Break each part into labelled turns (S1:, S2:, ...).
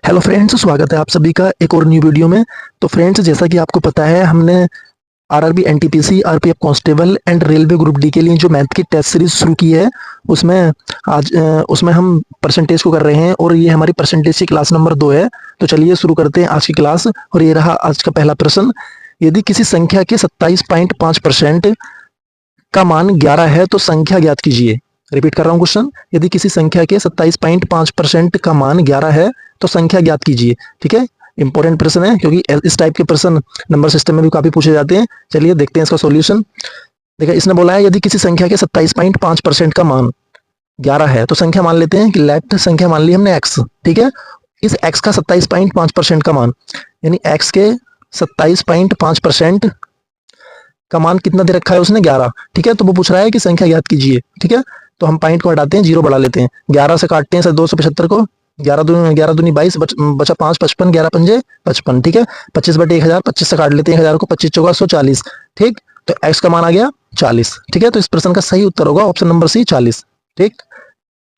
S1: Hello friends, स्वागत है आप सभी का एक और न्यू वीडियो में। तो फ्रेंड्स, जैसा कि आपको पता है, हमने RRB, NTPC, RPF constable and railway group D के लिए जो मैथ की टेस्ट सीरीज शुरू की है, उसमें उसमें हम परसेंटेज को कर रहे हैं और ये हमारी परसेंटेज की क्लास नंबर 2 है। तो चलिए शुरू करते हैं आज की क्लास। और ये रहा आज का पहला प्रश्न। यदि किसी संख्या के 27.5% का मान 11 है तो संख्या ज्ञात कीजिए। रिपीट कर रहा हूँ क्वेश्चन। यदि किसी संख्या के 27.5% का मान 11 है तो संख्या ज्ञात कीजिए। ठीक है, इंपॉर्टेंट प्रश्न है क्योंकि इस टाइप के प्रश्न नंबर सिस्टम में भी काफी पूछे जाते हैं। चलिए देखते हैं इसका सॉल्यूशन। देखिए, इसने बोला है यदि किसी संख्या के 27.5% का मान 11 है तो संख्या मान लेते हैं कि लेफ्ट संख्या मान ली हमने x। ठीक है, इस x का 27.5% का मान, यानी x के 27.5% का मान कितना दे रखा है उसने? 11। ठीक है, तो वो पूछ रहा है कि संख्या ज्ञात कीजिए। ठीक है, तो हम पॉइंट को हटाते हैं, जीरो बढ़ा लेते हैं, 11 से काटते हैं 275 को, 11 दूनी 22, बचा 5, 55, 11 पंजे 55। ठीक है, 25/1000, 25 से काट लेते हैं 1000 को, 25 चौका 140। ठीक, तो x का मान आ गया 40। ठीक है, तो इस प्रश्न का सही उत्तर होगा ऑप्शन नंबर सी, 40। ठीक,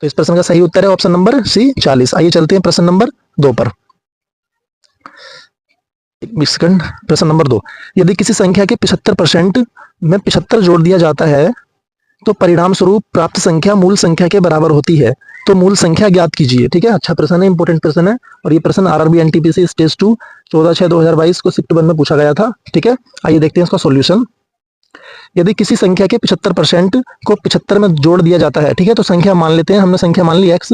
S1: तो इस प्रश्न का सही उत्तर है ऑप्शन नंबर सी, 40। आइए चलते हैं प्रश्न नंबर 2 पर। सेकंड, प्रश्न नंबर 2। यदि किसी संख्या के 75% में 75 जोड़ दिया जाता है तो परिणाम स्वरूप प्राप्त संख्या मूल संख्या के बराबर होती है, तो मूल संख्या ज्ञात कीजिए। ठीक है, अच्छा प्रश्न है, इंपॉर्टेंट प्रश्न है। और ये प्रश्न आरआरबी एनटीपीसी स्टेज 2 14/6/2022 को शिफ्ट 1 में पूछा गया था। ठीक है, आइए देखते हैं इसका सॉल्यूशन। यदि किसी संख्या के 75% को 75 में जोड़ दिया जाता है, ठीक है, तो संख्या मान लेते हैं, हमने संख्या मान ली x।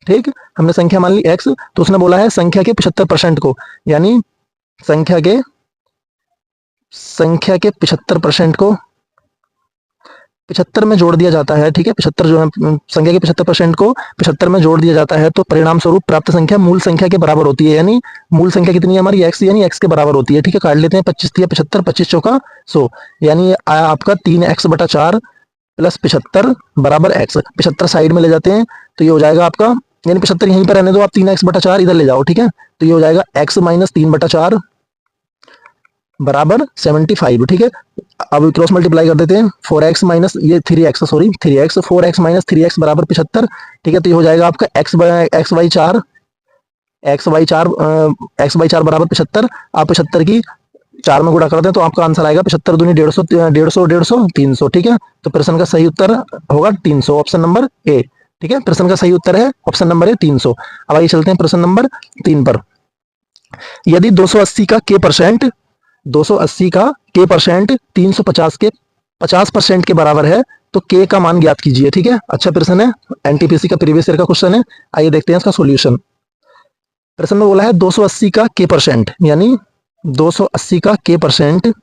S1: ठीक, हमने संख्या मान ली x, तो उसने बोला है संख्या के 75% को, यानी संख्या के 75% को 75 में जोड़ दिया जाता है। ठीक है, 75 जो है संख्या के 75% को 75 में जोड़ दिया जाता है तो परिणाम स्वरूप प्राप्त संख्या मूल संख्या के बराबर होती है, यानी मूल संख्या कितनी है हमारी? x, यानी x के बराबर होती है। ठीक है, काट लेते हैं, 25 दिया 75, 25 चौका 100, यानी आया आपका 3x/4 प्लस 75 बराबर x। 75 साइड में ले जाते हैं तो ये हो जाएगा आपका, यानी 75 यहीं पर रहने दो आप, 3x/4 इधर ले जाओ। ठीक है, तो ये हो जाएगा x - 3/4 बराबर 75। ठीक है, अब क्रॉस मल्टीप्लाई कर देते हैं, 4x माइनस ये 3x, sorry 3x, 4x - 3x बराबर 75। ठीक है, तो ये हो जाएगा आपका x/4 बराबर 75। आप 75 की 4 में गुणा कर दें तो आपका आंसर आएगा 75 दूनी 150, 150, 150, 300। ठीक है, तो प्रश्न का सही उत्तर होगा 300, ऑप्शन नंबर ए। ठीक है, प्रश्न का सही उत्तर है ऑप्शन नंबर ए, 300। अब आइए चलते हैं प्रश्न नंबर 3 पर। यदि 280 का k परसेंट 280 का k परसेंट 350 के 50% के बराबर है तो k का मान ज्ञात कीजिए। ठीक है, अच्छा प्रश्न है, एनटीपीसी का प्रीवियस ईयर का क्वेश्चन है। आइए देखते हैं इसका सॉल्यूशन। प्रश्न में बोला है 280 का k परसेंट, यानी 280 का k परसेंट।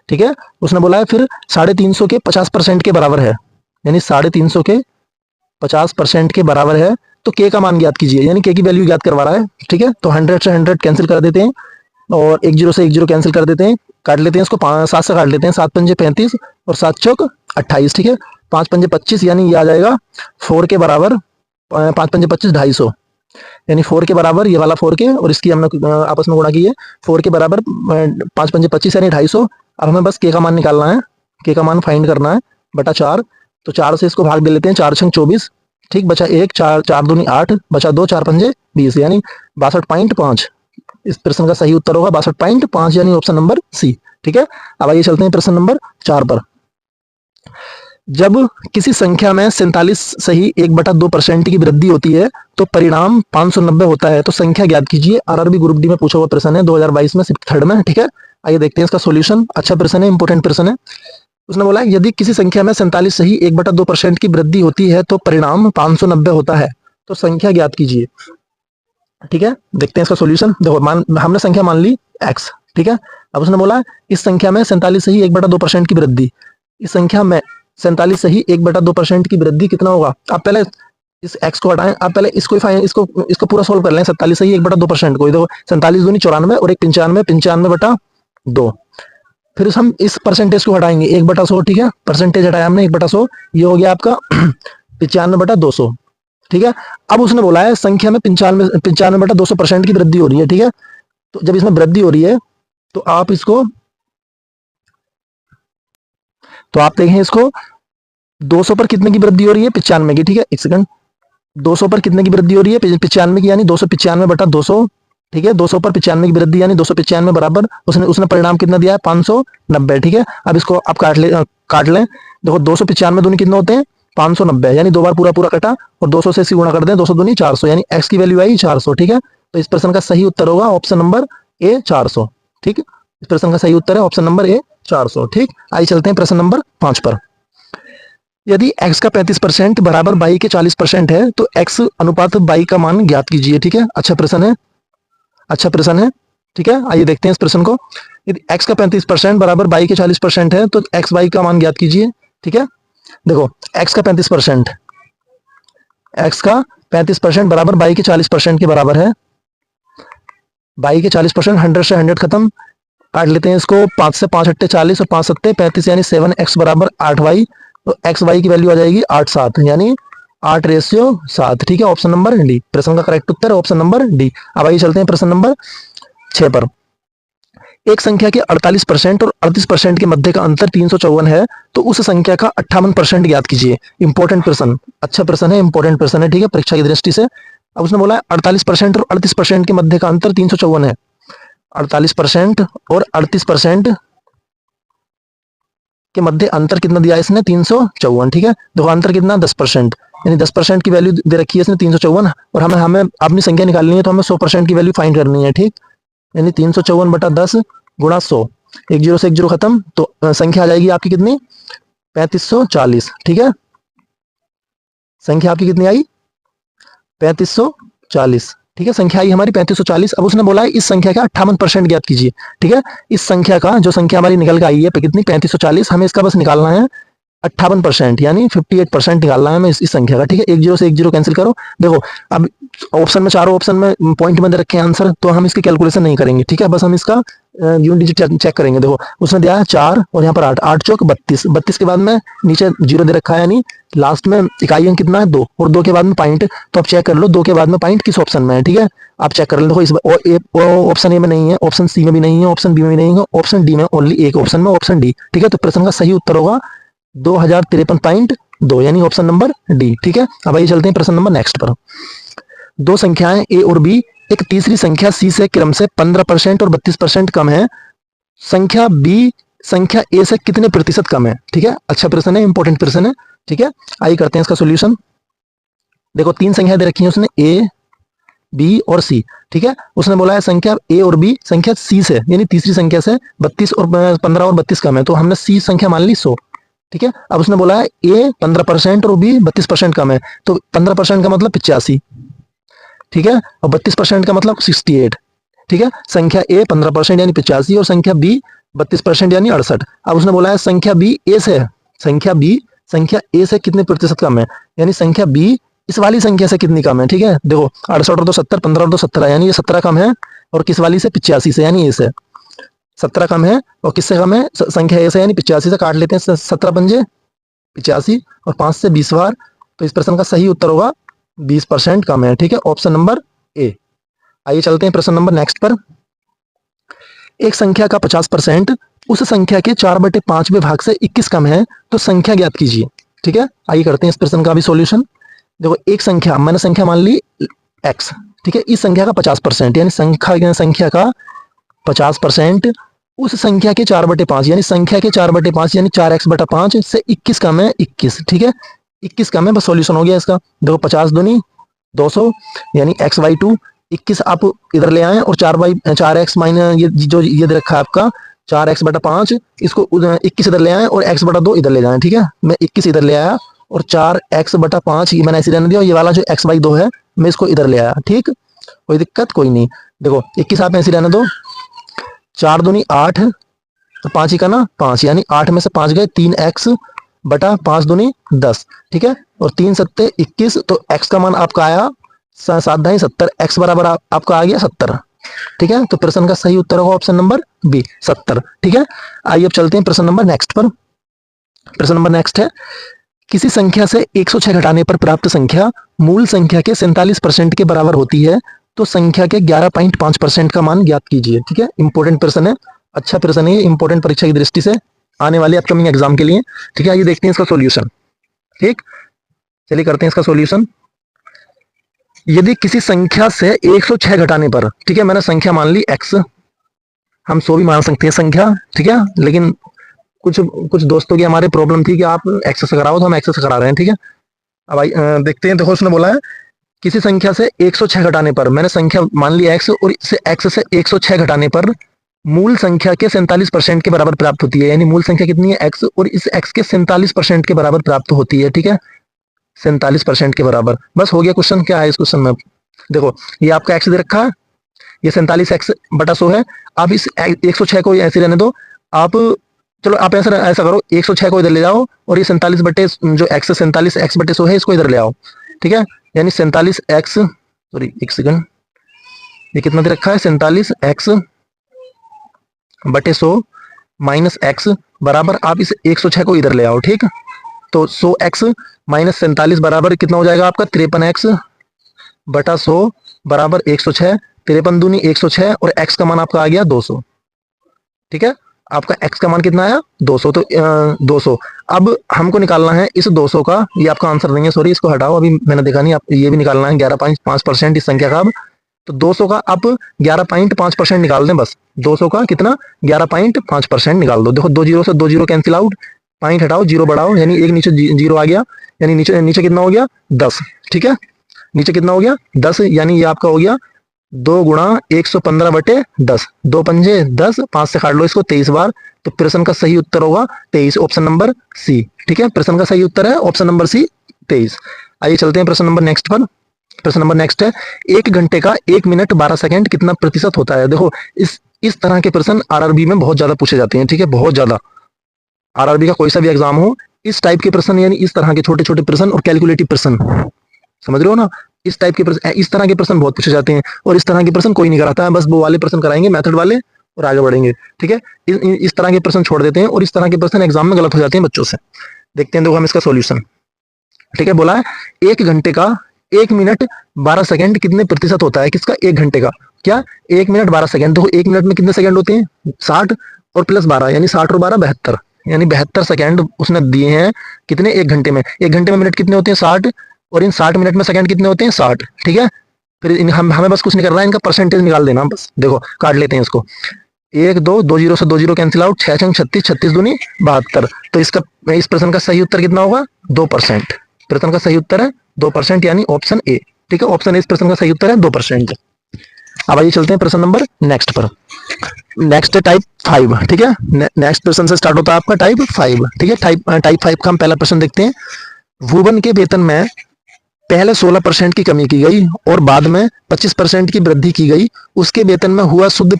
S1: ठीक है, उसने बोला है फिर 350 के 50% के बराबर है, यानी 350 के 50% के बराबर है तो k का मान ज्ञात कीजिए, यानी k की वैल्यू ज्ञात करवा रहा है। ठीक है, तो 100 से 100 कैंसिल कर देते हैं और 1 0 से 1 0 कैंसिल कर देते हैं, काट लेते हैं इसको, 7 से काट लेते हैं, 7 पंजे 35 और 7 चौक 28। ठीक है, 5 पंजे 25, यानी ये आ जाएगा 4 के बराबर, 5 पंजे 25, 250, यानी 4 के बराबर ये वाला 4 के और इसकी हमने आपस में गुणा की है, 4 के बराबर 5 पंजे 25 यानी 250। अब हमें बस के का मान निकालना है, के का मान फाइंड करना है बटा 4। तो 4 से इसको भाग दे लेते हैं, 4 छंग 24। ठीक, बचा 1, 4 दूनी 8, बचा 2, 4 पंजे 20, यानी 62.5। इस प्रश्न का सही उत्तर होगा 62.5, यानी ऑप्शन नंबर सी। ठीक है, अब आइए चलते हैं प्रश्न नंबर 4 पर। जब किसी संख्या में 47 सही 1/2% की वृद्धि होती है तो परिणाम 590 होता है, तो संख्या ज्ञात कीजिए। आरआरबी ग्रुप डी में पूछा हुआ प्रश्न है 2022 में, शिफ्ट 3 में। ठीक है, आइए देखते हैं इसका सॉल्यूशन। अच्छा प्रश्न है, इंपॉर्टेंट प्रश्न है। उसने बोला है यदि किसी संख्या में 47 सही 1/2% की वृद्धि होती है तो परिणाम 590 होता है, तो संख्या ज्ञात कीजिए। ठीक है, देखते हैं इसका सॉल्यूशन। देखो, हमने संख्या मान ली x। ठीक है, अब उसने बोला इस संख्या में 47 सही 1/2% की वृद्धि, इस संख्या में 47 सही 1/2% की वृद्धि कितना होगा? आप पहले इस x को हटाएं, आप पहले इसको पूरा सोल्व कर लें। 47 सही 1/2% को, देखो 47 दूनी 94 और 1 95, 95/2। फिर हम इस परसेंटेज को हटाएंगे 1/100। ठीक है, परसेंटेज हटाया हमने 1/100, ये हो गया आपका 95/200। ठीक है, अब उसने बोला है संख्या में 95/200% की वृद्धि हो रही है। ठीक है, तो जब इसमें वृद्धि हो रही है तो आप देखें इसको 200 पर कितने की वृद्धि हो रही है? 95 की। ठीक है, एक सेकंड, 200 पर कितने की वृद्धि हो रही है? 95 की, यानी 295 बटा 200, ठीक है। 200 पर 95 की वृद्धि यानी 295 बराबर, उसने उसने परिणाम कितना दिया है? 590, ठीक है। अब इसको आप काट लें। देखो 295 दूनी कितने होते हैं? 590, यानी दो बार पूरा पूरा कटा और 200 से इसी गुणा कर दें, 200 दूनी 400, यानी x की वैल्यू आई 400, ठीक है। तो इस प्रश्न का सही उत्तर होगा ऑप्शन नंबर ए 400, ठीक है। इस प्रश्न का सही उत्तर है ऑप्शन नंबर ए 400, ठीक। आइए चलते हैं प्रश्न नंबर 5 पर। यदि x का 35% बराबर y के 40% है तो x अनुपात y का मान ज्ञात कीजिए, ठीक है। अच्छा प्रश्न है, अच्छा प्रश्न है, ठीक है। आइए देखते हैं इस प्रश्न को। यदि x का 35% बराबर y के 40% है तो x y का मान ज्ञात कीजिए, ठीक है। देखो x का 35%, x का 35% बराबर y के 40% के बराबर है। y के 40%, 100 से 100 खत्म, काट लेते हैं इसको। 5 से 5 अट्टे 40 और 5 सत्ते 35, यानी 7x बराबर 8y। तो एक्स वाई की वैल्यू आ जाएगी 8/7, यानी 8:7, ठीक है। ऑप्शन नंबर डी प्रश्न का करेक्ट उत्तर है, ऑप्शन नंबर डी। अब आइए चलते हैं प्रश्न नंबर 6 पर। एक संख्या के 48% और 38% के मध्य का अंतर 354 है तो उस संख्या का 58% ज्ञात कीजिए। इंपॉर्टेंट प्रश्न, अच्छा प्रश्न है, इंपॉर्टेंट प्रश्न है, ठीक है, परीक्षा की दृष्टि से। अब उसने बोला है 48% और 38% के मध्य का अंतर 354 है। 48% और 38% के मध्य अंतर कितना दिया है इसने? 354, ठीक है। देखो अंतर कितना? 10%, यानी 10% की वैल्यू दे रखी है इसने 354, और हमें हमें अपनी संख्या निकालनी है तो हमें 100% की वैल्यू फाइंड करनी है, ठीक। यानी 354 बटा 10 गुणा 100, एक जीरो से एक जीरो खत्म, तो संख्या आ जाएगी आपकी कितनी? 3540, ठीक है। संख्या आपकी कितनी आई? 3540, ठीक है। संख्या आई हमारी 3540। अब उसने बोला है इस संख्या का 58% ज्ञात कीजिए, ठीक है। इस संख्या का, जो संख्या हमारी निकल के आई है कितनी? 3540, हमें इसका बस निकालना है 58%, यानी 58% निकालना है हमें इस संख्या का, ठीक है। एक जीरो से एक जीरो कैंसिल करो। देखो अब ऑप्शन में, चारों ऑप्शन में पॉइंट में दे रखे हैं आंसर, तो हम इसकी कैलकुलेशन नहीं करेंगे, ठीक है। बस हम इसका यूनिट डिजिट चेक करेंगे। देखो उसने दिया है 4 और यहाँ पर 8, 8 चौक 32, 32 के बाद में नीचे जीरो दे रखा है, यानी लास्ट में इकाई अंक कितना है? 2, और 2 के बाद में पॉइंट। तो आप चेक कर लो 2 के बाद में पॉइंट किस ऑप्शन में है, ठीक है। आप चेक कर लो। देखो इस ऑप्शन ए में नहीं है, ऑप्शन सी में भी नहीं है, ऑप्शन बी में भी नहीं है, ऑप्शन डी में ओनली एक ऑप्शन में, ऑप्शन डी, ठीक है। तो प्रश्न का सही उत्तर होगा 2053.2, यानी ऑप्शन नंबर डी, ठीक है। अब आइए चलते हैं प्रश्न नंबर नेक्स्ट पर। दो संख्याएं ए और बी, एक तीसरी संख्या सी से क्रम से 15% और 32% कम है। संख्या बी संख्या ए से कितने प्रतिशत कम है, ठीक है। अच्छा प्रश्न है, इंपॉर्टेंट प्रश्न है, ठीक है। आइए करते हैं इसका सोल्यूशन। देखो 3 संख्याएं दे रखी हैं उसने, ए बी और सी, ठीक है। उसने बोला है संख्या ए और बी संख्या सी से, यानी तीसरी संख्या से 32 और 15 और 32 कम है, तो हमने सी संख्या मान ली 100, ठीक है। अब उसने बोला है ए 15% और बी 32% कम है, तो 15% का मतलब 85, ठीक है, और 32% का मतलब 68, ठीक है। संख्या ए 15% यानी 85 और संख्या बी 32% यानी 68। अब उसने बोला है संख्या बी ए से, संख्या बी संख्या ए से कितने प्रतिशत कम है, यानी संख्या बी इस वाली संख्या से कितनी कम है, ठीक है। देखो 68 और 2 70, 15 और 2 17, यानी ये 17 कम है, और किस वाली से? 85 से, यानी ए से 17 कम है, और किससे कम है? संख्या ए से, यानी 85 से। काट लेते हैं 17 पंजे 85 और 5 से 20 बार, तो इस प्रश्न का सही उत्तर होगा 20% कम है, ठीक है, ऑप्शन नंबर ए। आइए चलते हैं प्रश्न नंबर नेक्स्ट पर। एक संख्या का 50% उस संख्या के 4/5वें भाग से 21 कम है तो संख्या ज्ञात कीजिए, ठीक है। आइए करते हैं इस प्रश्न का भी सॉल्यूशन। देखो एक संख्या, मैंने संख्या मान ली x, ठीक है। इस संख्या का 50%, यानी संख्या का 50% उस संख्या के 4/5, यानी संख्या के 4/5, यानी 4x/5 से 21 कम है 21, ठीक है। 21 कम है, बस सॉल्यूशन हो गया इसका। देखो 50 दूनी 200, यानी x/2, 21 आप इधर ले आए और 4x माइनस ये जो ये दे रखा है आपका 4x/5, इसको 21 इधर ले आए और x/2 इधर ले जाए, ठीक है। मैं 21 इधर ले आया और 4x/5 ये मैंने ऐसे रहने दिया, और ये वाला जो x/2 है मैं इसको इधर ले आया, ठीक, कोई दिक्कत कोई नहीं। देखो 21 आप ऐसे रहने दो, 4 दूनी 8 और 5 ही का ना 5, यानी 8 में से 5 गए, 3x/5 दूनी 10, ठीक है, और 3 सत्ते 21, तो x का मान आपका आया 7.70, x बराबर आपका आ गया 70, ठीक है। तो प्रश्न का सही उत्तर होगा ऑप्शन नंबर बी 70, ठीक है। आइए अब चलते हैं प्रश्न नंबर नेक्स्ट पर। प्रश्न नंबर नेक्स्ट है, किसी संख्या से 106 घटाने पर प्राप्त संख्या मूल संख्या के 47% के बराबर होती है तो संख्या के 11.5% का मान ज्ञात कीजिए, ठीक है। इंपॉर्टेंट प्रश्न है, अच्छा प्रश्न है, इंपॉर्टेंट परीक्षा की दृष्टि से आने वाले अपकमिंग एग्जाम के लिए, ठीक है। आइए देखते हैं इसका सॉल्यूशन, ठीक, चलिए करते हैं इसका सॉल्यूशन। यदि किसी संख्या से 106 घटाने पर, ठीक है, मैंने संख्या मान ली x, हम 100 भी मान सकते हैं संख्या, ठीक है, लेकिन कुछ कुछ दोस्तों की हमारे प्रॉब्लम थी कि आप x से कराओ, तो हम x से करा रहे हैं, ठीक है। अब देखते हैं। देखो उसने बोला है किसी संख्या से 106 घटाने पर, मैंने संख्या मान ली x, और इसे x से 106 घटाने पर मूल संख्या के 47% के बराबर प्राप्त होती है। यानी मूल संख्या कितनी है x, और इस x के 47% के बराबर प्राप्त होती है, ठीक है, 47% के बराबर। बस हो गया क्वेश्चन। क्या है इस क्वेश्चन में? देखो ये आपका x दे रखा है, ये 47x/100 है। आप इस 106 को ऐसे रहने दो। आप चलो आप ऐसा करो, 106 को इधर ले जाओ, और ये 47 बटे जो x 47x/100 है, इसको इधर ले आओ, ठीक है। यानी 47x, सॉरी एक सेकंड, ये कितना दे रखा है, 47x/100 माइनस x बराबर, आप इस 106 को इधर ले आओ, ठीक। तो 100x माइनस 47 बराबर कितना हो जाएगा आपका, 53x/100 बराबर 106। 53 दूनी 106, और x का मान आपका आ गया 200, ठीक है। आपका x का मान कितना आया, 200। तो 200 अब हमको निकालना है इस 200 का, ये आपका आंसर नहीं है, सॉरी इसको हटाओ, अभी मैंने देखा नहीं। आप ये भी निकालना है 11.5% इस संख्या का। अब तो 200 का आप 11.5% निकाल दें बस। 200 का कितना, 11.5% निकाल दो। देखो 2 जीरो से 2 जीरो कैंसिल आउट, पॉइंट हटाओ, जीरो बढ़ाओ, यानी एक नीचे जीरो आ गया, यानी नीचे नीचे कितना हो गया, 10, ठीक है। नीचे कितना हो गया, 10, यानी ये आपका हो गया 2 गुणा 115/10, 2 पंजे 10, 5 से काट लो इसको 23 बार। तो प्रश्न का सही उत्तर होगा 23, ऑप्शन नंबर सी, ठीक है। प्रश्न का सही उत्तर है ऑप्शन नंबर सी, 23। आइए चलते हैं प्रश्न नंबर नेक्स्ट पर। प्रश्न नंबर नेक्स्ट है, 1 घंटे का 1 मिनट 12 सेकंड कितना प्रतिशत होता है? देखो इस तरह के प्रश्न आरआरबी में बहुत ज्यादा पूछे जाते हैं, ठीक है, बहुत ज्यादा। आरआरबी का कोई सा भी एग्जाम हो, इस टाइप के प्रश्न, यानी इस तरह के छोटे छोटे प्रश्न और कैलकुलेटिव प्रश्न, समझ रहे हो ना, इस टाइप के प्रश्न, इस तरह के प्रश्न बहुत पूछे जाते हैं। और इस तरह के प्रश्न कोई नहीं कराता है, बस वो वाले प्रश्न कराएंगे मेथड वाले, और आगे बढ़ेंगे, ठीक है। इस तरह के प्रश्न छोड़ देते हैं, और इस तरह के प्रश्न एग्जाम में गलत हो जाते हैं बच्चों से। देखते हैं, देखो हम इसका सॉल्यूशन, ठीक है। बोला है 1 घंटे का 1 मिनट 12 सेकंड कितने प्रतिशत होता है? किसका? 1 घंटे का। क्या? 1 मिनट 12 सेकंड। देखो 1 मिनट में कितने सेकंड होते हैं? 60 और प्लस 12, यानी 60 और 12 72, यानी 72 सेकंड उसने दिए हैं कितने? 1 घंटे में। 1 घंटे में मिनट कितने होते हैं? 60, और इन 60 मिनट में सेकंड कितने होते हैं? 60, ठीक है। फिर हमें बस कुछ नहीं करना है, इनका परसेंटेज निकाल देना बस। देखो काट लेते हैं इसको, 1 2 2 जीरो से 2 जीरो कैंसिल आउट, 6 छंग 36, 36 दूनी 72। तो इस प्रश्न का सही उत्तर कितना होगा? 2%। प्रश्न का सही उत्तर है 2%, यानी ऑप्शन ए, ठीक है। ऑप्शन ए इस प्रश्न का सही उत्तर है 2%। अब आइए चलते हैं प्रश्न नंबर नेक्स्ट पर। नेक्स्ट है टाइप 5, ठीक है। नेक्स्ट प्रश्न से स्टार्ट होता है आपका टाइप 5, ठीक है। टाइप 5 का हम पहला प्रश्न देखते हैं। भुवन के वेतन में पहले 16% की कमी की गई और बाद में 25% की वृद्धि की गई। उसके वेतन में हुआ शुद्ध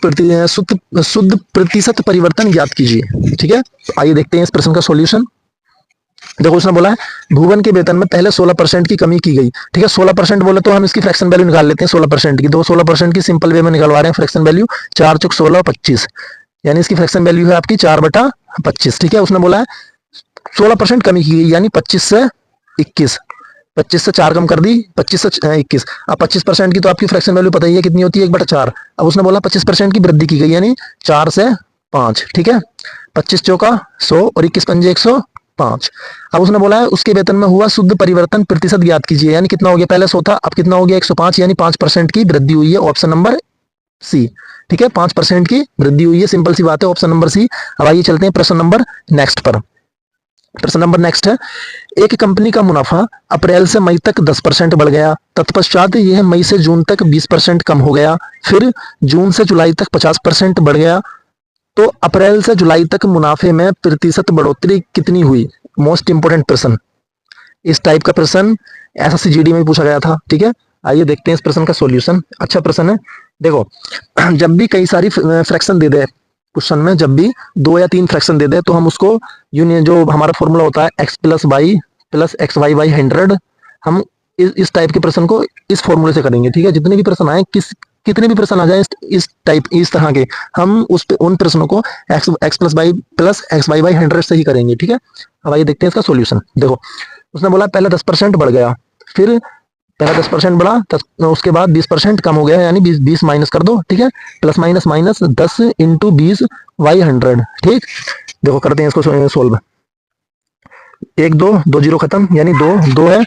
S1: प्रतिशत परिवर्तन ज्ञात कीजिए, ठीक है। तो आइए देखते हैं इस प्रश्न का सॉल्यूशन। देखो उसने बोला है भुवन के वेतन में पहले 16% की कमी की गई, ठीक है। 16% बोले तो हम इसकी फ्रैक्शन वैल्यू निकाल लेते हैं 16% की। 16% की सिंपल वे में निकलवा रहे हैं फ्रैक्शन वैल्यू, 4 चौक 16 25, यानी इसकी फ्रैक्शन वैल्यू है आपकी 4/25, ठीक है। उसने बोला है 16% कमी की गई, यानी 25 से 21, 25 से 4 कम कर दी, 25 से 21। अब 25% की तो आपकी फ्रैक्शन वैल्यू पता ही है कितनी होती है, 1/4। अब उसने बोला 25% की वृद्धि की गई, यानी 4 से 5, ठीक है। 25 चौका 100 और 21 पंजे 105। अब उसने बोला है उसके वेतन में हुआ शुद्ध परिवर्तन प्रतिशत ज्ञात कीजिए, यानी कितना हो गया? पहले 100 था, अब कितना हो गया? 105, यानी 5% की वृद्धि हुई है, ऑप्शन नंबर सी, ठीक है। 5% की वृद्धि हुई है, सिंपल सी बात है, ऑप्शन नंबर सी। अब आइए चलते हैं प्रश्न नंबर नेक्स्ट पर। प्रश्न नंबर नेक्स्ट है, एक कंपनी का मुनाफा अप्रैल से मई तक 10% बढ़ गया, तत्पश्चात यह मई से जून तक 20% कम हो गया, फिर जून से जुलाई तक 50% बढ़ गया। तो अप्रैल से जुलाई तक मुनाफे में प्रतिशत बढ़ोतरी कितनी हुई? मोस्ट इंपोर्टेंट प्रश्न, इस टाइप का प्रश्न एसएससी में पूछा गया था, ठीक है। आइए देखते हैं इस प्रश्न का सॉल्यूशन। अच्छा प्रश्न है। देखो जब भी कई सारी फ्रैक्शन दे दे क्वेश्चन में, जब भी 2 या 3 फ्रैक्शन दे दे, तो हम उसको यूनियन, जो हमारा फॉर्मूला होता है x + y + xy/100, हम इस टाइप के प्रश्न को इस फॉर्मूले से करेंगे, ठीक है। जितने भी प्रश्न आए, कितने भी प्रश्न आ जाए इस तरह के, हम उन प्रश्नों को x + y + xy/100 से ही करेंगे, ठीक है। अब आइए देखते हैं इसका सॉल्यूशन। देखो उसने बोला पहले 10% बढ़ गया, फिर पहला 10% बढ़ा, उसके बाद 20% कम हो गया, यानी 20 माइनस कर दो, ठीक है। प्लस माइनस माइनस 10 × 20/100, ठीक। देखो करते हैं इसको सोल्व। 1 2 2 जीरो खत्म, यानी 2 2 है,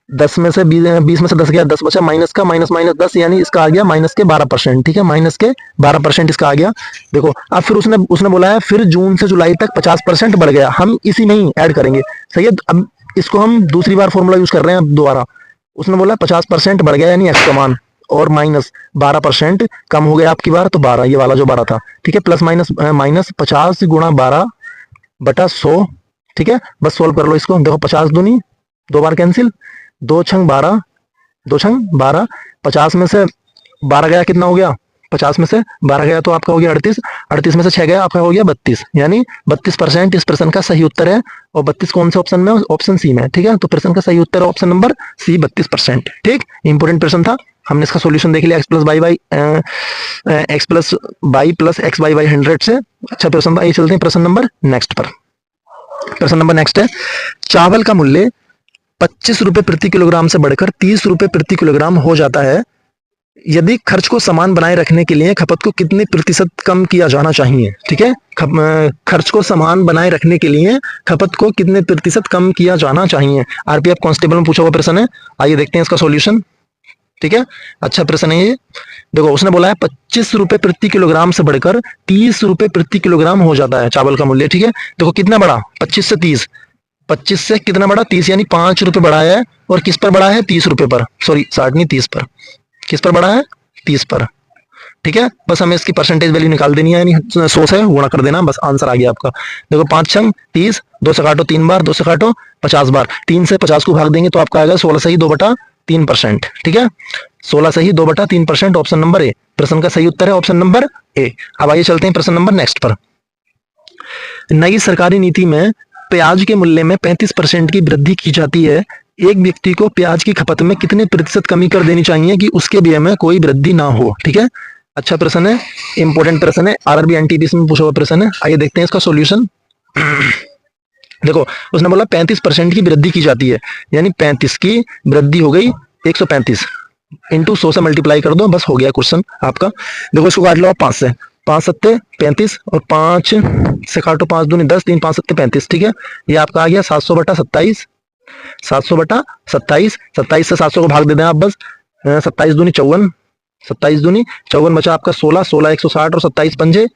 S1: 10 में से 20 में से 10 गया, 10 बचा, माइनस का माइनस माइनस 10, यानी इसका आ गया माइनस के 12%। ठीक है, माइनस के 12% इसका आ गया। देखो अब फिर उसने उसने बोला है फिर जून से जुलाई तक 50% बढ़ गया, हम इसी में ही ऐड करेंगे। सही है, अब इसको हम दूसरी बार फॉर्मूला यूज कर रहे हैं अब दोबारा। उसने बोला 50% बढ़ गया यानी एक्स का मान, और माइनस 12% कम हो गया आपकी बार, तो 12, ये वाला जो 12 था। ठीक है, प्लस माइनस माइनस 50 गुणा 12 बटा 100। ठीक है, बस सोल्व कर लो इसको। देखो 50 दूनी 2 बार कैंसिल, 2 छंग 12, 2 छंग 12, 50 में से 12 गया कितना हो गया, 50 में से 12 गया तो आपका हो गया 38, 38 में से 6 गया आपका हो गया 32, यानी 32% इस प्रश्न का सही उत्तर है। और 32 कौन से ऑप्शन में, ऑप्शन सी में। ठीक है, तो प्रश्न का सही उत्तर है ऑप्शन नंबर सी, 32%। ठीक, इंपोर्टेंट प्रश्न था, हमने इसका सॉल्यूशन देख लिया, x plus by plus x by 100 से। अच्छा प्रश्न था, ये चलते हैं प्रश्न नंबर नेक्स्ट पर। प्रश्न नंबर नेक्स्ट है, चावल का मूल्य 25 रुपए प्रति किलोग्राम से बढ़कर 30 रुपए प्रति किलोग्राम हो जाता है, यदि खर्च को समान बनाए रखने के लिए खपत को कितने प्रतिशत कम किया जाना चाहिए। ठीक है, खर्च को समान बनाए रखने के लिए खपत को कितने प्रतिशत कम किया जाना चाहिए, आरपीएफ कांस्टेबल में पूछा हुआ प्रश्न है। आइए देखते हैं इसका सॉल्यूशन। ठीक है, अच्छा प्रश्न है ये। देखो उसने बोला है 25 रुपए प्रति किलोग्राम से बढ़कर 30 रुपए प्रति किलोग्राम हो जाता है चावल का मूल्य। ठीक है, देखो कितना बढ़ा, 25 से 30, 25 से कितना बढ़ा 30, यानी 5 रुपए बढ़ा है। और किस पर बढ़ा है, 30 रुपए पर, सॉरी 60 नहीं 30 पर। किस पर बढ़ा है, 30 पर। ठीक है, बस हमें इसकी परसेंटेज वैल्यू निकाल देनी है, यानी 100 से गुणा कर देना, बस आंसर आ गया आपका। देखो 5 छंग 30, 2 से काटो 3 बार, 2 से काटो 50 बार, 3 से 50 को भाग देंगे तो आपका आएगा 16 सही 2/3%। ठीक है, 16 सही 2/3%, ऑप्शन नंबर ए प्रश्न का सही उत्तर है, ऑप्शन नंबर ए। अब आइए चलते हैं प्रश्न नंबर नेक्स्ट पर। नई सरकारी नीति में प्याज के मूल्य में 35% की वृद्धि की जाती है, एक व्यक्ति को प्याज की खपत में कितने प्रतिशत कमी कर देनी चाहिए कि उसके व्यय में कोई वृद्धि ना हो। ठीक है, अच्छा प्रश्न है, इंपॉर्टेंट प्रश्न है, आरआरबी एनटीपीसी में पूछा हुआ प्रश्न है। आइए देखते हैं इसका सॉल्यूशन। देखो उसने बोला 35% की वृद्धि की जाती है, यानी 35 की वृद्धि हो गई 135 इंटू 100 से मल्टीप्लाई कर दो, बस हो गया क्वेश्चन आपका। देखो इसको काट लो आप 5 से, 5 सत्ते 35 और 5 से काटो 5 दूनी 10, 3 5 सत्ते 35। ठीक है, ये आपका आ गया 700/27, 700/27, 27 से 700 को भाग दे दें आप बस, 27 दूनी 54, 27 दूनी 54 बचा आपका 16, 16 160 और 27 पंजे,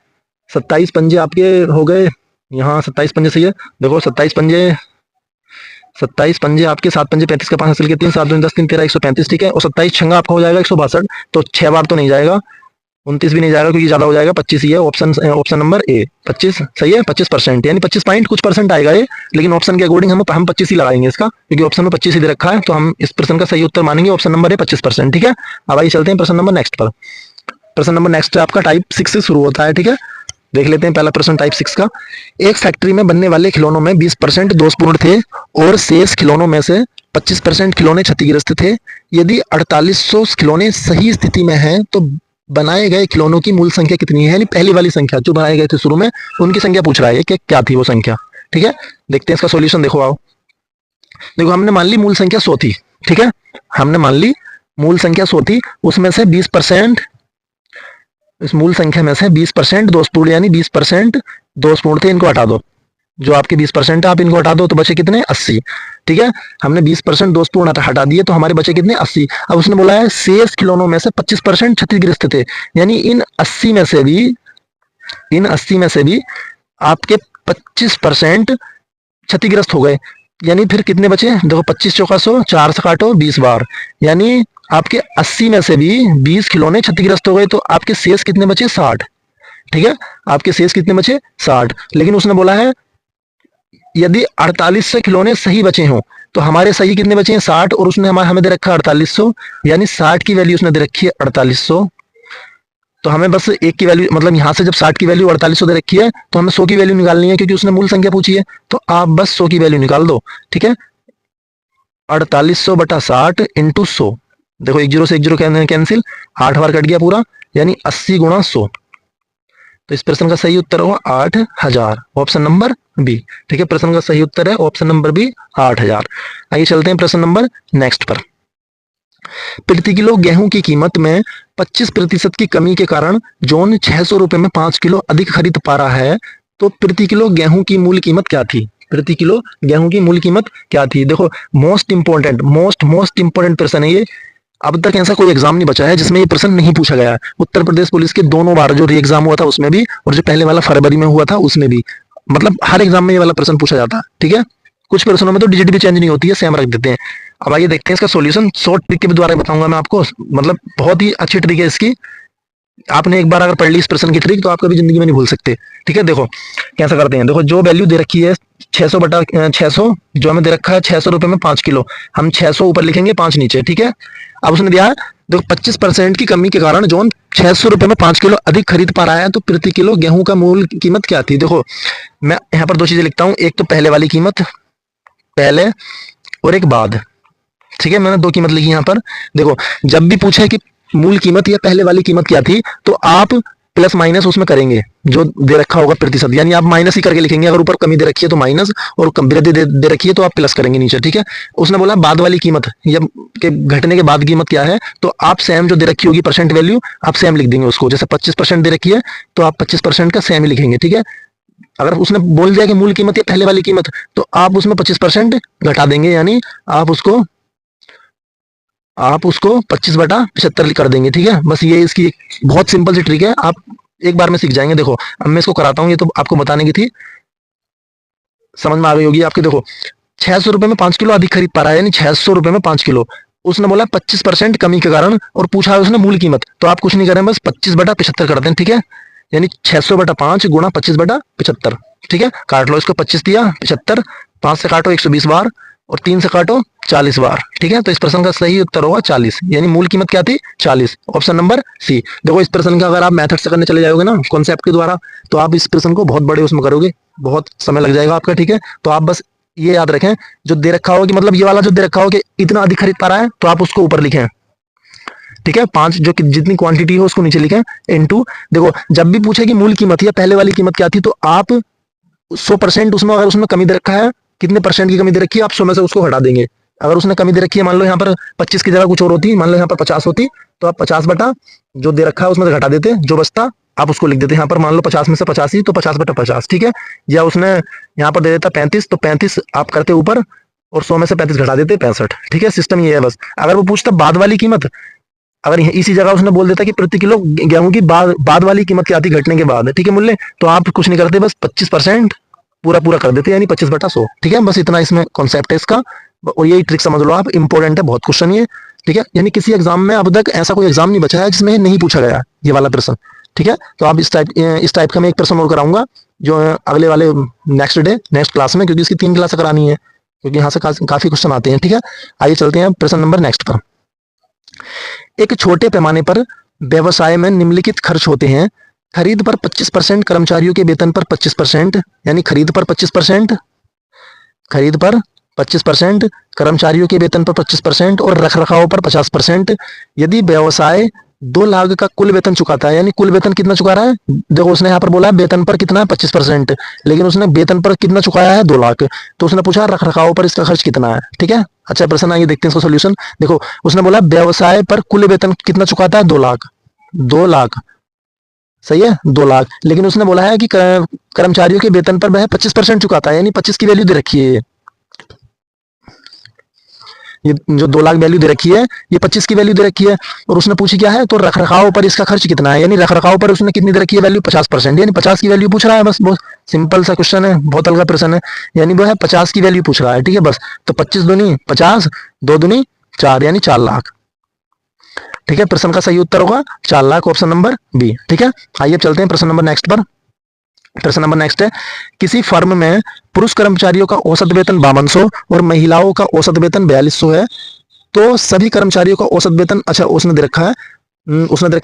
S1: 27 पंजे आपके हो गए यहाँ, 27 पंजे सही है। देखो 27 पंजे आपके 7 पंजे 35 का 5 हासिल के 3, 7 दूनी 10, 3 13 135। ठीक है, और 27 छंगा आपका हो जाएगा 162, तो 6 बार तो नहीं जाएगा, 29 भी नहीं जाएगा क्योंकि ज्यादा हो जाएगा, 25 ही है ऑप्शन नंबर ए 25 सही है। 25% यानी 25 पॉइंट कुछ परसेंट आएगा ये, लेकिन ऑप्शन के अकॉर्डिंग हम 25 ही लगाएंगे इसका, क्योंकि ऑप्शन में 25 ही दे रखा है, तो हम इस प्रश्न का सही उत्तर मानेंगे ऑप्शन नंबर ए 25%। ठीक है, अब आइए चलते हैं प्रश्न नंबर नेक्स्ट पर। प्रश्न नंबर नेक्स्ट आपका टाइप 6 से शुरू होता है। ठीक है, देख लेते हैं पहला प्रश्न टाइप 6 का। एक फैक्ट्री में बनने वाले खिलौनों में 20% दोषपूर्ण थे और शेष खिलौनों में से 25% खिलौने क्षतिग्रस्त थे। यदि 4800 खिलौने सही स्थिति में हैं तो बनाए गए खिलौनों की मूल संख्या कितनी है, यानी पहली वाली संख्या जो बनाए गए थे शुरू में उनकी संख्या पूछ रहा है कि क्या थी वो संख्या। ठीक है, देखते हैं इसका सॉल्यूशन। देखो आओ, देखो हमने मान ली मूल संख्या 100 थी। ठीक है, हमने मान ली मूल संख्या 100 थी, उसमें से 20%, इस मूल संख्या में से 20% दोषपूर्ण, यानी 20% दोषपूर्ण थे, इनको हटा दो, जो आपके 20% है आप इनको हटा दो तो बचे कितने 80। ठीक है, हमने 20% दोषपूर्ण हटा दिए तो हमारे बचे कितने 80। अब उसने बोला है शेष खिलौनों में से 25% क्षतिग्रस्त थे, यानी इन 80 में से भी आपके 25% क्षतिग्रस्त हो गए, यानी फिर कितने बचे, देखो 25 चौका 100, 4 से काटो 20 बार, यानी आपके 80 में से भी 20 खिलौने क्षतिग्रस्त हो गए, तो आपके शेष कितने बचे 60। ठीक है, आपके शेष कितने बचे 60, लेकिन उसने बोला है यदि 48 से खिलौने सही बचे हों तो हमारे सही कितने बचे हैं 60, और उसने हमें दे रखा है 4800, यानी 60 की वैल्यू उसने दे रखी है 4800, तो हमें बस एक की वैल्यू, मतलब यहाँ से जब 60 की वैल्यू 4800 दे रखी है तो हमें 100 की वैल्यू निकालनी है, क्योंकि उसने मूल संख्या पूछी है, तो आप बस 100 की वैल्यू निकाल दो। ठीक है, 4800/60 इंटू 100, देखो 1 0 से 1 0 कैंसिल, 8 बार कट गया पूरा, यानी 80 गुणा 100, तो इस प्रश्न का सही उत्तर होगा 8000, ऑप्शन नंबर बी। ठीक है, प्रश्न का सही उत्तर है ऑप्शन नंबर बी 8000। आइए चलते हैं प्रश्न नंबर नेक्स्ट पर। प्रति किलो गेहूं की कीमत में 25% की कमी के कारण जॉन 600 रुपए में 5 किलो अधिक खरीद पा रहा है, तो प्रति किलो गेहूं की मूल कीमत क्या थी। प्रति किलो गेहूं की मूल कीमत क्या थी। देखो मोस्ट इंपोर्टेंट प्रश्न है ये। अब तक ऐसा कोई एग्जाम नहीं बचा है जिसमें ये प्रश्न नहीं पूछा गया है। उत्तर प्रदेश पुलिस के दोनों बार जो री एग्जाम हुआ था उसमें भी, और जो पहले वाला फरवरी में हुआ था उसमें भी, मतलब हर एग्जाम में ये वाला प्रश्न पूछा जाता है। ठीक है, कुछ प्रश्नों में तो डिजिट भी चेंज नहीं होती है, सेम रख देते हैं। अब आइए देखते हैं इसका सॉल्यूशन। शॉर्ट ट्रिक के द्वारा बताऊंगा मैं आपको, मतलब बहुत ही अच्छी ट्रिक है इसकी। आपने एक बार अगर पढ़ ली इस प्रश्न की ट्रिक तो आप कभी जिंदगी में नहीं भूल सकते। ठीक है, देखो कैसा करते हैं। देखो जो वैल्यू दे रखी है 600 बटा 600, जो हमें दे रखा है 600 रुपए में 5 किलो, हम 600 ऊपर लिखेंगे 5 नीचे। ठीक है, अब उसने दिया है देखो 25% की कमी के कारण जो 600 रुपए में 5 किलो अधिक खरीद पा रहा है, तो प्रति किलो गेहूं का मूल कीमत क्या थी। देखो मैं यहाँ पर दो चीजें लिखता हूँ, एक तो पहले वाली कीमत, पहले, और एक बाद। ठीक है, मैंने दो कीमत लिखी यहाँ पर। देखो जब भी पूछे कि मूल कीमत या पहले वाली कीमत क्या थी, तो आप प्लस माइनस उसमें करेंगे जो दे रखा होगा प्रतिशत, यानी आप माइनस ही करके लिखेंगे। अगर ऊपर कमी दे रखी है तो माइनस, और वृद्धि दे रखी है तो आप प्लस करेंगे नीचे। ठीक है, उसने बोला बाद वाली कीमत या के घटने के बाद कीमत क्या है, तो आप सेम जो दे रखी होगी परसेंट वैल्यू, आप सेम लिख देंगे उसको। जैसे 25% दे रखी है तो आप 25% का सेम ही लिखेंगे। ठीक है, अगर उसने बोल दिया कि मूल कीमत या पहले वाली कीमत, तो आप उसमें 25% घटा देंगे, यानी आप उसको 25/75 कर देंगे। ठीक है, बस ये इसकी एक बहुत सिंपल सी ट्रिक है, आप एक बार में सीख जाएंगे। देखो अब मैं इसको कराता हूँ, ये तो आपको बताने की थी, समझ में आ गई होगी आपके। देखो 600 रुपए में 5 किलो अधिक खरीद पा रहा है, यानी 600 रुपए में 5 किलो। उसने बोला 25% कमी के कारण, और पूछा है उसने मूल कीमत, तो आप कुछ नहीं करें, बस 25/75 कर दें। ठीक है, यानी 600/5 गुणा 25/75। ठीक है, काट लो इसको, 25 दिया 75, 5 से काटो 120 बार, और 3 से काटो 40 बार। ठीक है, तो इस प्रश्न का सही उत्तर होगा 40, यानी मूल कीमत क्या थी 40, ऑप्शन नंबर सी। देखो इस प्रश्न का अगर आप मेथड से करने चले जाओगे ना, कॉन्सेप्ट के द्वारा, तो आप इस प्रश्न को बहुत बड़े उसमें करोगे, बहुत समय लग जाएगा आपका। ठीक है, तो आप बस ये याद रखें, जो दे रखा हो कि मतलब ये वाला जो दे रखा हो कि इतना अधिक खरीद पा रहा है, तो आप उसको ऊपर लिखें। ठीक है, 5 जो कि जितनी क्वांटिटी हो उसको नीचे लिखें, इनटू। देखो जब भी पूछे कि मूल कीमत या पहले वाली कीमत क्या थी, तो आप 100% उसमें, अगर उसमें कमी दे रखा है, कितने परसेंट की कमी दे रखी है, आप 100 में से उसको हटा देंगे। अगर उसने कमी दे रखी है, मान लो यहाँ पर 25 की जगह कुछ और होती, मान लो यहाँ पर 50 होती, तो आप 50 बटा जो दे रखा है उसमें से घटा देते, जो बचता आप उसको लिख देते। यहाँ पर मान लो 50 में से 85, तो 50/50। ठीक है, या उसने यहाँ पर दे देता 35, तो 35 आप करते ऊपर, और 100 में से 35 घटा देते 65। ठीक है, सिस्टम ये है बस। अगर वो पूछता बाद वाली कीमत, अगर इसी जगह उसने बोल देता कि प्रति किलो गेहूं की बाद वाली कीमत क्या थी घटने के बाद, ठीक है, मूल्य, तो आप कुछ नहीं करते, बस 25% पूरा कर देते, यानी 25/100। ठीक है, बस इतना इसमें कॉन्सेप्ट है इसका, और यही ट्रिक समझ लो आप, इंपॉर्टेंट है, बहुत क्वेश्चन ये। ठीक है, यानी किसी एग्जाम में अब तक ऐसा कोई एग्जाम नहीं बचा है जिसमें नहीं पूछा गया ये वाला प्रश्न। ठीक है, तो आप इस टाइप का मैं एक प्रश्न और कराऊंगा, जो अगले वाले नेक्स्ट क्लास में, क्योंकि इसकी 3 क्लास करानी है, क्योंकि यहाँ से काफी क्वेश्चन आते हैं। ठीक है, आइए चलते हैं प्रश्न नंबर नेक्स्ट पर। एक छोटे पैमाने पर व्यवसाय में निम्नलिखित खर्च होते हैं। खरीद पर 25%, कर्मचारियों के वेतन पर 25%, यानी खरीद पर 25%, खरीद पर 25%, कर्मचारियों के वेतन पर 25%, और रखरखाव पर 50%। यदि व्यवसाय 2 लाख का कुल वेतन चुकाता है, यानी कुल वेतन कितना चुका रहा है, देखो उसने यहाँ पर बोला है वेतन पर कितना है 25%, लेकिन उसने वेतन पर कितना चुकाया है 2 लाख, तो उसने पूछा रखरखाव पर इसका खर्च कितना है। ठीक है, अच्छा प्रश्न आइए देखते हैं इसका सोल्यूशन। देखो उसने बोला व्यवसाय पर कुल वेतन कितना चुकाता है 2 लाख, 2 लाख सही है 2 लाख, लेकिन उसने बोला है कि कर्मचारियों के वेतन पर वह 25% चुकाता है, यानी 25 की वैल्यू दे रखी है। ये जो 2 लाख वैल्यू दे रखी है, ये 25 की वैल्यू दे रखी है, और उसने पूछी क्या है, तो रखरखाव पर इसका खर्च कितना है, यानी रखरखाव पर उसने कितनी दे रखी है वैल्यू 50%, यानी 50 की वैल्यू पूछ रहा है। बस बहुत सिंपल सा क्वेश्चन है, बहुत हल्का प्रश्न है, यानी वो है 50 की वैल्यू पूछ रहा है। ठीक है, बस तो 25 दूनी 50, 2 दूनी 4, यानी 4 लाख। ठीक है, प्रश्न का सही उत्तर होगा 4 लाख, ऑप्शन नंबर बी। ठीक है, आइए चलते हैं प्रश्न नंबर नेक्स्ट पर। प्रश्न नंबर नेक्स्ट है, किसी फर्म में पुरुष कर्मचारियों का औसत वेतन 5200 और महिलाओं का औसत वेतन 4200 है, तो सभी कर्मचारियों का औसत वेतन, अच्छा उसने दे रखा है,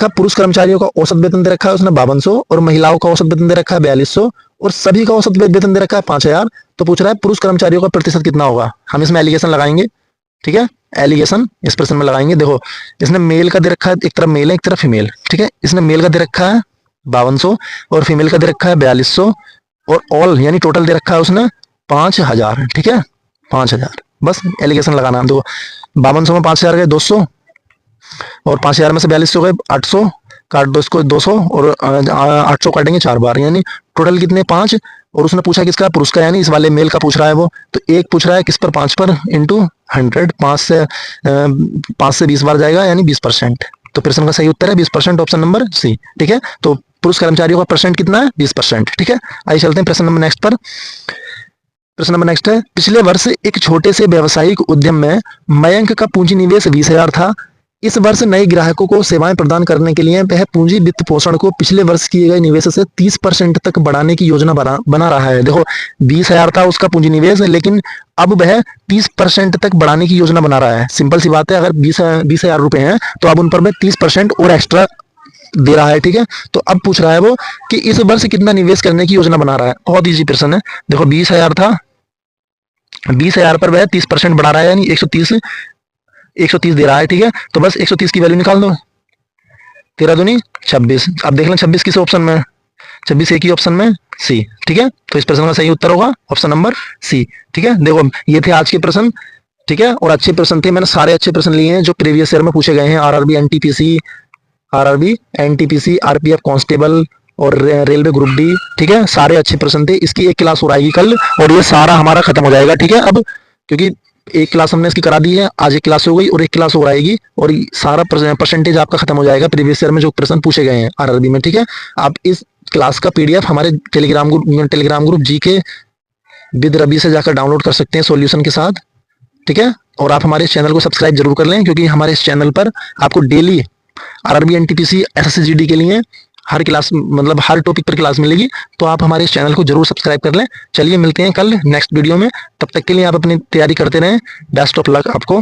S1: पुरुष कर्मचारियों का औसत वेतन दे रखा है उसने 5200, और महिलाओं का औसत वेतन दे रखा है 4200, और सभी का औसत वेतन दे रखा है 5000। तो पूछ रहा है पुरुष कर्मचारियों का प्रतिशत कितना होगा। हम इसमें एलिगेशन लगाएंगे। ठीक है, एलिगेशन इस प्रश्न में लगाएंगे। देखो इसने मेल का दे रखा है, एक तरफ मेल है एक तरफ फीमेल। ठीक है, इसने मेल का दे रखा है 5200 और फीमेल का दे रखा है 4200, और ऑल यानी टोटल दे रखा है उसने 5000। ठीक है, 5000, बस एलिगेशन लगाना। देखो 5200 में 5000 गए 200, और 5000 में से 4200 गए 800, काट दो इसको 200, और 800 काटेंगे 4 बार, यानी टोटल कितने 5, और उसने पूछा किसका, पुरुष का, यानी इस वाले मेल का पूछ रहा है वो। तो एक पूछ रहा है किस पर, 5 पर, इंटू 100, 5 से 20 बार जाएगा, यानी 20%। तो प्रश्न का सही उत्तर है 20%, ऑप्शन नंबर सी। ठीक है, तो पुरुष कर्मचारियों का परसेंट कितना है, 20%। ठीक है, आइए चलते हैं प्रश्न नंबर नेक्स्ट पर। प्रश्न नंबर नेक्स्ट है, पिछले वर्ष एक छोटे से व्यावसायिक उद्यम में मयंक का पूंजी निवेश 20,000 था। इस वर्ष नए ग्राहकों को सेवाएं प्रदान करने के लिए वह पूंजी वित्त पोषण को पिछले वर्ष किए गए निवेश से 30% तक बढ़ाने की योजना बना रहा है। देखो 20,000 था उसका पूंजी निवेश, लेकिन अब वह 30% तक बढ़ाने की योजना बना रहा है। सिंपल सी बात है, अगर 20,000 रुपए हैं तो अब उन पर वह 30% और एक्स्ट्रा दे रहा है। ठीक है, तो अब पूछ रहा है वो कि इस वर्ष कितना निवेश करने की योजना बना रहा है। बहुत ईजी प्रश्न है। देखो 20,000 था, 20,000 पर वह 30% बढ़ा रहा है, यानी 130 दे रहा है। ठीक है, तो बस 130 की वैल्यू निकाल दो, 13 दूनी 26। अब देख लें 26 किस ऑप्शन में, 26 एक ही ऑप्शन में, सी। ठीक है, तो इस प्रश्न का सही उत्तर होगा ऑप्शन नंबर सी। ठीक है, देखो ये थे आज के प्रश्न। ठीक है, और अच्छे प्रश्न थे, मैंने सारे अच्छे प्रश्न लिए हैं जो प्रीवियस ईयर में पूछे गए हैं। आरआरबी एनटीपीसी, आरपीएफ कांस्टेबल और रेलवे ग्रुप डी। ठीक है, सारे अच्छे प्रश्न थे। इसकी एक क्लास और आएगी कल, और ये सारा हमारा खत्म हो जाएगा। ठीक है, अब क्योंकि एक क्लास हमने इसकी करा दी है, आज एक क्लास हो गई और एक क्लास और आएगी, और सारा परसेंटेज आपका खत्म हो जाएगा प्रीवियस ईयर में जो प्रश्न पूछे गए हैं आरआरबी में। ठीक है, आप इस क्लास का पीडीएफ हमारे Telegram group GK with Ravi से जाकर डाउनलोड कर सकते हैं सॉल्यूशन के साथ। ठीक है, और आप हमारे इस चैनल को सब्सक्राइब जरूर कर लें, क्योंकि हमारे इस चैनल पर आपको daily RRB NTPC SSC GD के लिए हर क्लास, मतलब हर टॉपिक पर क्लास मिलेगी। तो आप हमारे इस चैनल को जरूर सब्सक्राइब कर लें। चलिए मिलते हैं कल नेक्स्ट वीडियो में, तब तक के लिए आप अपनी तैयारी करते रहें। बेस्ट ऑफ लक आपको।